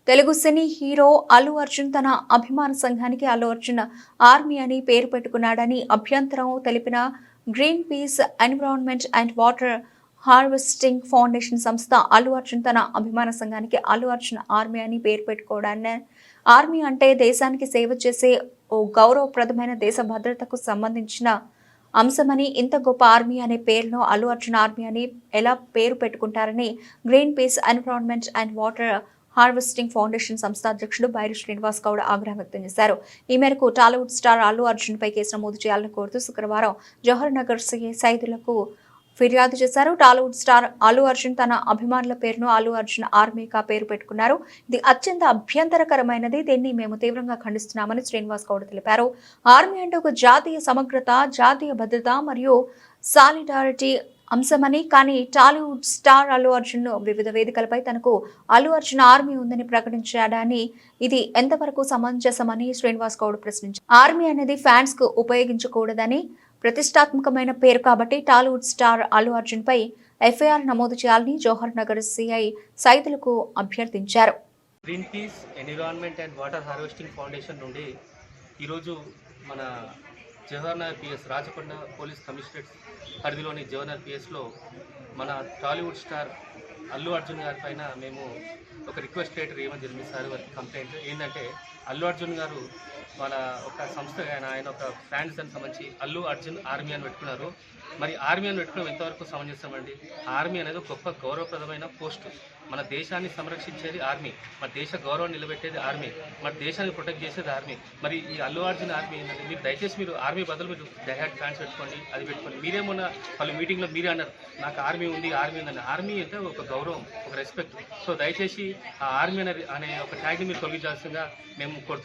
Telugu cine hero Allu Arjun తన అభిమాన సంఘానికి అల్లు అర్జున్ ఆర్మీ అని పేరు పెట్టుకున్నాడని అభ్యంతరం తెలిపిన green peas environment and water harvesting foundation సంస్థ అల్లు అర్జున్ తన అభిమాన సంఘానికి అల్లు అర్జున్ ఆర్మీ అని పేరు పెట్టుకోవడాన్ని ఆర్మీ అంటే దేశానికి సేవ చేసే ఓ గౌరవప్రదమైన దేశ భద్రతకు సంబంధించిన అంశమని, ఇంత గొప్ప ఆర్మీ అనే పేరును అల్లు అర్జున్ ఆర్మీ అని ఎలా పేరు పెట్టుకుంటారని Greenpeace environment and water harvesting foundation సంస్థ అధ్యక్షుడు బైరి శ్రీనివాస్ గౌడ్ ఆగ్రహం వ్యక్తం చేశారు. ఈ మేరకు టాలీవుడ్ స్టార్ అల్లు అర్జున్ పై కేసు నమోదు చేయాలని కోరుతూ శుక్రవారం జవహర్ నగర్ సిఐ సైదులకు ఫిర్యాదు చేశారు. టాలీవుడ్ స్టార్ అల్లు అర్జున్ తన అభిమానుల పేరును అల్లు అర్జున్ ఆర్మీగా పేరు పెట్టుకున్నారు. ఇది అత్యంత అభ్యంతరకరమైనది. దీన్ని మేము తీవ్రంగా ఖండిస్తున్నామని శ్రీనివాస్ గౌడ్ తెలిపారు. ఆర్మీ అంటే ఒక జాతీయ సమగ్రత, జాతీయ భద్రత మరియు సాలిడారిటీ అంశమని, కానీ టాలీవుడ్ స్టార్ అల్లు అర్జున్ వివిధ వేదికలపై తనకు అల్లు అర్జున్ ఆర్మీ ఉందని ప్రకటించాడని ఇది ఎంతవరకు సమంజసమని శ్రీనివాస్ గౌడ్ ప్రశ్నించారు. ఆర్మీ అనేది ఫ్యాన్స్ కు ఉపయోగించకూడదని, ప్రతిష్టాత్మకమైన పేరు కాబట్టి టాలీవుడ్ స్టార్ అల్లు అర్జున్ పై ఎఫ్ఐఆర్ నమోదు చేయాలని జవహర్ నగర్ సిఐ సైదులకు అభ్యర్థించారు. Green peas environment and water harvesting foundation నుండి ఈరోజు మన Jawahar Nagar PS Rachakonda police commissionerate పరిధిలోని జవహర్ నగర్ పిఎస్లో మన టాలీవుడ్ స్టార్ అల్లు అర్జున్ గారి పైన మేము ఒక రిక్వెస్ట్ లెటర్ ఏమని జరిగింది సార్ వారికి కంప్లైంట్ ఏంటంటే, అల్లు అర్జున్ గారు వాళ్ళ ఒక సంస్థ ఆయన ఒక ఫ్యాన్స్ అని సంబంధించి అల్లు అర్జున్ ఆర్మీ అని పెట్టుకున్నారు. మరి ఆర్మీ అని పెట్టుకోవడం ఎంతవరకు సమంజసమండి? ఆర్మీ అనేది గొప్ప గౌరవప్రదమైన పోస్టు. మన దేశాన్ని సంరక్షించేది ఆర్మీ, మన దేశ గౌరవం నిలబెట్టేది ఆర్మీ, మన దేశాన్ని ప్రొటెక్ట్ చేసేది ఆర్మీ. మరి ఈ అల్లు అర్జున్ ఆర్మీ ఏంటంటే, మీరు దయచేసి మీరు ఆర్మీ బదులు మీరు డైహార్డ్ ఫ్యాన్స్ పెట్టుకోండి, అది పెట్టుకోండి. మీరేమన్నా వాళ్ళు మీటింగ్లో మీరే అన్నారు నాకు ఆర్మీ ఉంది ఉందని. ఆర్మీ అంటే ఒక గౌరవం, ఒక రెస్పెక్ట్. సో దయచేసి ఆ ఆర్మీ అనే ఒక ట్యాగ్ని మీరు తొలగించాల్సిందిగా మేము కోరుతున్నాం.